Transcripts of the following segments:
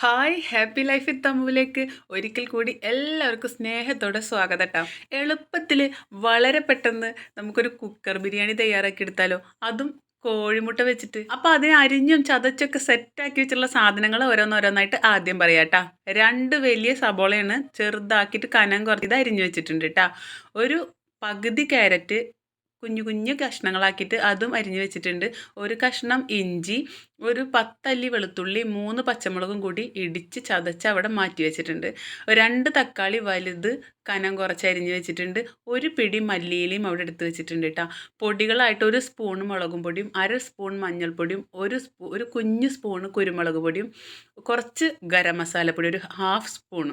Hi happy life with തമ്മുവിലേക്ക് ഒരിക്കൽ കൂടി എല്ലാവർക്കും സ്നേഹത്തോടെ സ്വാഗതം കേട്ടോ. എളുപ്പത്തിൽ വളരെ പെട്ടെന്ന് നമുക്കൊരു കുക്കർ ബിരിയാണി തയ്യാറാക്കി എടുത്താലോ, അതും കോഴിമുട്ട വെച്ചിട്ട്. അപ്പോൾ അതിനെ അരിഞ്ഞും ചതച്ചൊക്കെ സെറ്റാക്കി വെച്ചുള്ള സാധനങ്ങൾ ഓരോന്നോരോന്നായിട്ട് ആദ്യം പറയാം കേട്ടോ. 2 വലിയ സബോളയാണ് ചെറുതാക്കിയിട്ട് കനം കുറച്ച് അരിഞ്ഞു വെച്ചിട്ടുണ്ട് കേട്ടോ. ഒരു പകുതി ക്യാരറ്റ് കുഞ്ഞു കുഞ്ഞു കഷ്ണങ്ങളാക്കിയിട്ട് അതും അരിഞ്ഞു വെച്ചിട്ടുണ്ട്. ഒരു കഷ്ണം ഇഞ്ചി, ഒരു 10 അല്ലി വെളുത്തുള്ളി, 3 പച്ചമുളകും കൂടി ഇടിച്ച് ചതച്ച് അവിടെ മാറ്റി വെച്ചിട്ടുണ്ട്. 2 തക്കാളി വലുത് കനം കുറച്ച് അരിഞ്ഞ് വെച്ചിട്ടുണ്ട്. ഒരു പിടി മല്ലിയിലയും അവിടെ എടുത്ത് വെച്ചിട്ടുണ്ട് കേട്ടോ. പൊടികളായിട്ട് 1 സ്പൂൺ മുളകും പൊടിയും, 1/2 സ്പൂൺ മഞ്ഞൾപ്പൊടിയും, ഒരു കുഞ്ഞു സ്പൂണ് കുരുമുളക് പൊടിയും, കുറച്ച് ഗരം മസാലപ്പൊടി, ഒരു 1/2 സ്പൂൺ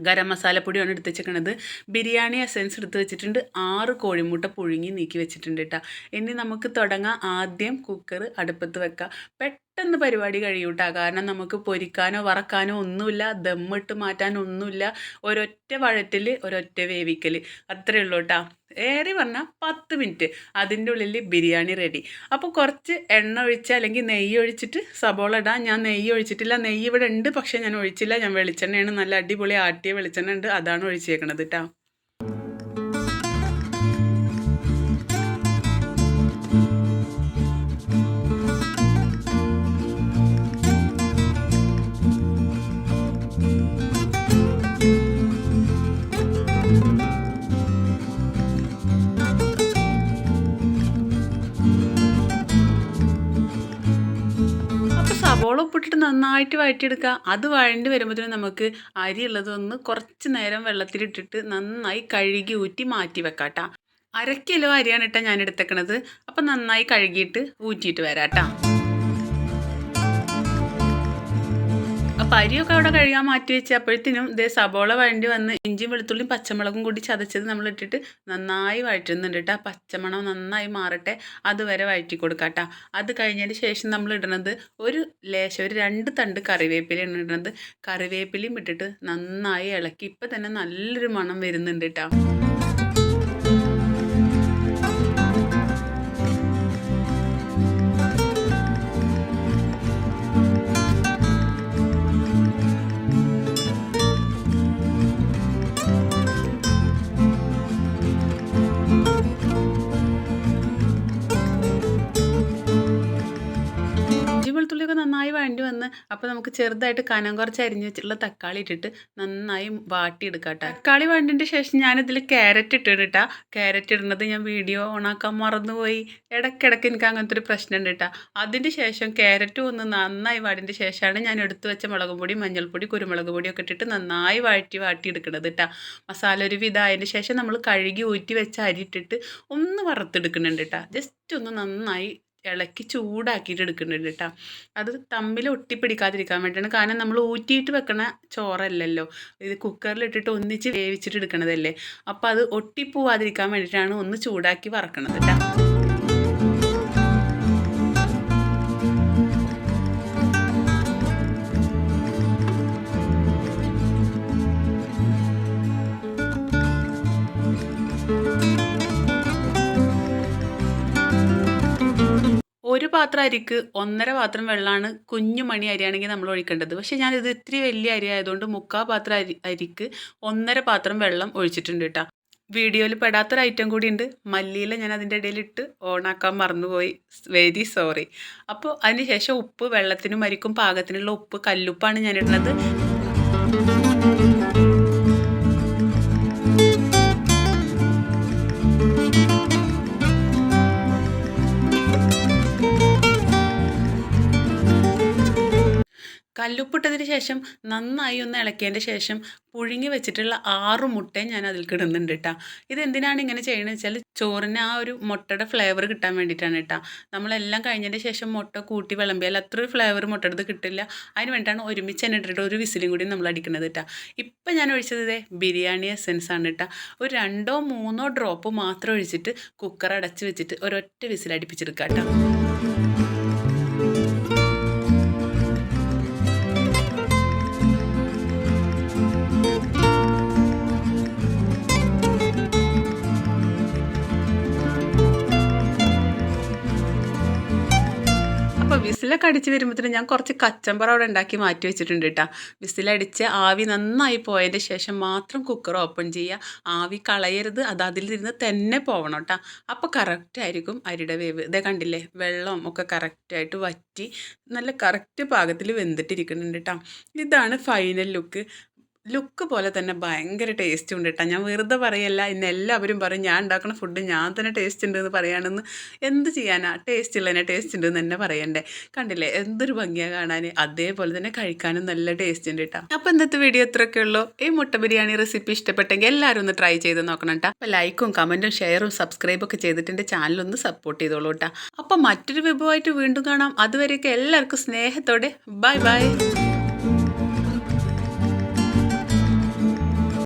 ഗരം മസാലപ്പൊടിയാണ് എടുത്ത് വെച്ചിരിക്കുന്നത്. ബിരിയാണി എസൻസ് എടുത്ത് വെച്ചിട്ടുണ്ട്. 6 കോഴിമുട്ട പുഴുങ്ങി നീക്കി വെച്ചിട്ടുണ്ട് കേട്ടോ. ഇനി നമുക്ക് തുടങ്ങാം. ആദ്യം കുക്കർ അടുപ്പത്ത് വെക്കാം. പെട്ടെന്ന് പരിപാടി കഴിയൂട്ടാ. കാരണം നമുക്ക് പൊരിക്കാനോ വറക്കാനോ ഒന്നുമില്ല, ദമ്മിട്ട് മാറ്റാനോ ഒന്നുമില്ല. ഒരൊറ്റ വഴറ്റിൽ ഒരൊറ്റ വേവിക്കൽ, അത്രയേ ഉള്ളൂ കേട്ടോ. ഏറെ പറഞ്ഞാൽ 10 മിനിറ്റ്, അതിൻ്റെ ഉള്ളിൽ ബിരിയാണി റെഡി. അപ്പോൾ കുറച്ച് എണ്ണ ഒഴിച്ച് അല്ലെങ്കിൽ നെയ്യ് ഒഴിച്ചിട്ട് സബോള ഇടാം. ഞാൻ നെയ്യ് ഒഴിച്ചിട്ടില്ല. നെയ്യ് ഇവിടെ ഉണ്ട്, പക്ഷേ ഞാൻ ഒഴിച്ചില്ല. ഞാൻ വെളിച്ചെണ്ണയാണ്, നല്ല അടിപൊളി ആട്ടിയ വെളിച്ചെണ്ണ ഉണ്ട്, അതാണ് ഒഴിച്ചേക്കണത് കേട്ടോ. സവോള ഉപ്പിട്ടിട്ട് നന്നായിട്ട് വഴറ്റിയെടുക്കുക. അത് വഴണ്ടി വരുമ്പോഴത്തേനും നമുക്ക് അരിയുള്ളതൊന്ന് കുറച്ച് നേരം വെള്ളത്തിലിട്ടിട്ട് നന്നായി കഴുകി ഊറ്റി മാറ്റി വെക്കാം കേട്ടോ. 1/2 കിലോ അരിയാണ് കേട്ടോ ഞാൻ എടുത്തേക്കണത്. അപ്പം നന്നായി കഴുകിയിട്ട് ഊറ്റിയിട്ട് വരാം കേട്ടോ. അപ്പോൾ അരിയൊക്കെ അവിടെ കഴുകാൻ മാറ്റി വെച്ച് അപ്പോഴത്തേനും ഇതേ സബോള വഴണ്ടി വന്ന് ഇഞ്ചിയും വെളുത്തുള്ളിയും പച്ചമുളകും കൂടി ചതച്ചത് നമ്മൾ ഇട്ടിട്ട് നന്നായി വഴറ്റുന്നുണ്ട് കേട്ടോ. പച്ചമണം നന്നായി മാറട്ടെ, അതുവരെ വഴറ്റി കൊടുക്കാം കേട്ടോ. അത് കഴിഞ്ഞതിന് ശേഷം നമ്മൾ ഇടുന്നത് ഒരു 2 തണ്ട് കറിവേപ്പിലയാണ് ഇടുന്നത്. കറിവേപ്പിലയും ഇട്ടിട്ട് നന്നായി ഇളക്കി. ഇപ്പം തന്നെ നല്ലൊരു മണം വരുന്നുണ്ട് കേട്ടോ. വെളുത്തുള്ളിയൊക്കെ നന്നായി വഴണ്ടി വന്ന് അപ്പോൾ നമുക്ക് ചെറുതായിട്ട് കനം കുറച്ച് അരിഞ്ഞ് വെച്ചിട്ടുള്ള തക്കാളി ഇട്ടിട്ട് നന്നായി വാട്ടിയെടുക്കാം കേട്ടോ. തക്കാളി വഴണ്ടിൻ്റെ ശേഷം ഞാനിതിൽ ക്യാരറ്റ് ഇട്ടിട്ട് കേട്ടോ. ക്യാരറ്റ് ഇടുന്നത് ഞാൻ വീഡിയോ ഓണാക്കാൻ മറന്നുപോയി. ഇടയ്ക്കിടയ്ക്ക് എനിക്ക് അങ്ങനത്തെ ഒരു പ്രശ്നമുണ്ട് കേട്ടോ. അതിൻ്റെ ശേഷം ക്യാരറ്റ് ഒന്ന് നന്നായി വാടിൻ്റെ ശേഷമാണ് ഞാൻ എടുത്തു വെച്ച മുളകും പൊടി, മഞ്ഞൾപ്പൊടി, കുരുമുളക് പൊടിയൊക്കെ ഇട്ടിട്ട് നന്നായി വാട്ടിയെടുക്കുന്നത് കേട്ടോ. മസാല ഒരു വിധമായതിന് ശേഷം നമ്മൾ കഴുകി ഊറ്റി വെച്ച അരി ഇട്ടിട്ട് ഒന്ന് വറുത്തെടുക്കുന്നുണ്ട് കേട്ടോ. ജസ്റ്റ് ഒന്ന് നന്നായി ഇളക്കി ചൂടാക്കിയിട്ട് എടുക്കുന്നുണ്ട് കേട്ടോ. അത് തമ്മിൽ ഒട്ടിപ്പിടിക്കാതിരിക്കാൻ വേണ്ടിയിട്ടാണ്. കാരണം നമ്മൾ ഊറ്റിയിട്ട് വെക്കണ ചോറല്ലല്ലോ, ഇത് കുക്കറിലിട്ടിട്ട് ഒന്നിച്ച് വേവിച്ചിട്ട് എടുക്കണതല്ലേ. അപ്പോൾ അത് ഒട്ടിപ്പോവാതിരിക്കാൻ വേണ്ടിയിട്ടാണ് ഒന്ന് ചൂടാക്കി വറക്കണത് കേട്ടോ. ഒരു പാത്രം അരിക്ക് 1.5 പാത്രം വെള്ളമാണ് കുഞ്ഞു മണി അരിയാണെങ്കിൽ നമ്മൾ ഒഴിക്കേണ്ടത്. പക്ഷേ ഞാനിത് ഇത്തിരി വലിയ അരി ആയതുകൊണ്ട് 3/4 പാത്രം അരിക്ക് 1.5 പാത്രം വെള്ളം ഒഴിച്ചിട്ടുണ്ട് കേട്ടോ. വീഡിയോയിൽ പെടാത്തൊരു ഐറ്റം കൂടി ഉണ്ട്. മല്ലിയില ഞാൻ അതിൻ്റെ ഇടയിലിട്ട് ഓണാക്കാൻ മറന്നുപോയി, വെരി സോറി. അപ്പോൾ അതിന് ശേഷം ഉപ്പ്, വെള്ളത്തിനും അരിക്കും പാകത്തിനുള്ള ഉപ്പ്, കല്ലുപ്പാണ് ഞാൻ ഇടുന്നത്. കല്ലുപ്പിട്ടതിന് ശേഷം നന്നായി ഒന്ന് ഇളക്കിയതിൻ്റെ ശേഷം പുഴുങ്ങി വെച്ചിട്ടുള്ള 6 മുട്ടയും ഞാൻ അതിൽ ഇടുന്നുണ്ട് കേട്ടോ. ഇതെന്തിനാണ് ഇങ്ങനെ ചെയ്യണമെന്ന് വെച്ചാൽ ചോറിന് ആ ഒരു മുട്ടയുടെ ഫ്ലേവർ കിട്ടാൻ വേണ്ടിയിട്ടാണ് കേട്ടോ. നമ്മളെല്ലാം കഴിഞ്ഞതിൻ്റെ ശേഷം മുട്ട കൂട്ടി വിളമ്പിയാൽ അത്ര ഒരു ഫ്ലേവർ മുട്ടയുടെ കിട്ടില്ല. അതിന് വേണ്ടിയിട്ടാണ് ഒരുമിച്ച് തന്നെ ഇട്ടിട്ട് ഒരു വിസിലും കൂടി നമ്മൾ അടിക്കുന്നത് കേട്ടോ. ഇപ്പം ഞാൻ ഒഴിച്ചത് ബിരിയാണി എസൻസ് ആണ് കേട്ടോ. ഒരു 2-3 ഡ്രോപ്പ് മാത്രം ഒഴിച്ചിട്ട് കുക്കർ അടച്ച് വെച്ചിട്ട് ഒരൊറ്റ വിസിൽ അടുപ്പിച്ചെടുക്കാം കേട്ടോ. വിസിൽ വിസിലൊക്കെ അടിച്ച് വരുമ്പോഴത്തേനും ഞാൻ കുറച്ച് കച്ചമ്പർ അവിടെ ഉണ്ടാക്കി മാറ്റി വെച്ചിട്ടുണ്ട് കേട്ടോ. വിസിലടിച്ച് ആവി നന്നായി പോയതിൻ്റെ ശേഷം മാത്രം കുക്കർ ഓപ്പൺ ചെയ്യുക. ആവി കളയരുത്, അത് അതിലിരുന്ന് തന്നെ പോവണം കേട്ടോ. അപ്പോൾ കറക്റ്റായിരിക്കും അരിയുടെ വേവ്. ഇതേ കണ്ടില്ലേ, വെള്ളം ഒക്കെ കറക്റ്റായിട്ട് വറ്റി നല്ല കറക്റ്റ് പാകത്തിൽ വെന്തിട്ടിരിക്കുന്നുണ്ട് കേട്ടോ. ഇതാണ് ഫൈനൽ ലുക്ക് പോലെ തന്നെ ഭയങ്കര ടേസ്റ്റ് ഉണ്ട് കേട്ടോ. ഞാൻ വെറുതെ പറയല്ല, ഇന്ന് എല്ലാവരും പറയും ഞാൻ ഉണ്ടാക്കുന്ന ഫുഡ് ഞാൻ തന്നെ ടേസ്റ്റ് ഉണ്ട് എന്ന് പറയാണെന്ന്. എന്ത് ചെയ്യാനാ, ടേസ്റ്റ് ഉള്ളതിനെ ടേസ്റ്റ് ഉണ്ട് എന്ന് തന്നെ പറയണ്ടേ. കണ്ടില്ലേ എന്തൊരു ഭംഗിയാണ് കാണാൻ, അതേപോലെ തന്നെ കഴിക്കാനും നല്ല ടേസ്റ്റ് ഉണ്ട് കേട്ടോ. അപ്പോൾ ഇന്നത്തെ വീഡിയോ ഇത്രയൊക്കെ ഉള്ളൂ. ഈ മുട്ട ബിരിയാണി റെസിപ്പി ഇഷ്ടപ്പെട്ടെങ്കിൽ എല്ലാവരും ഒന്ന് ട്രൈ ചെയ്ത് നോക്കണം കേട്ടോ. അപ്പോൾ ലൈക്കും കമൻറ്റും ഷെയറും സബ്സ്ക്രൈബും ഒക്കെ ചെയ്തിട്ട് എൻ്റെ ചാനലൊന്ന് സപ്പോർട്ട് ചെയ്തോളൂ കേട്ടോ. അപ്പോൾ മറ്റൊരു വിഭവമായിട്ട് വീണ്ടും കാണാം. അതുവരെയൊക്കെ എല്ലാവർക്കും സ്നേഹത്തോടെ ബൈ ബൈ.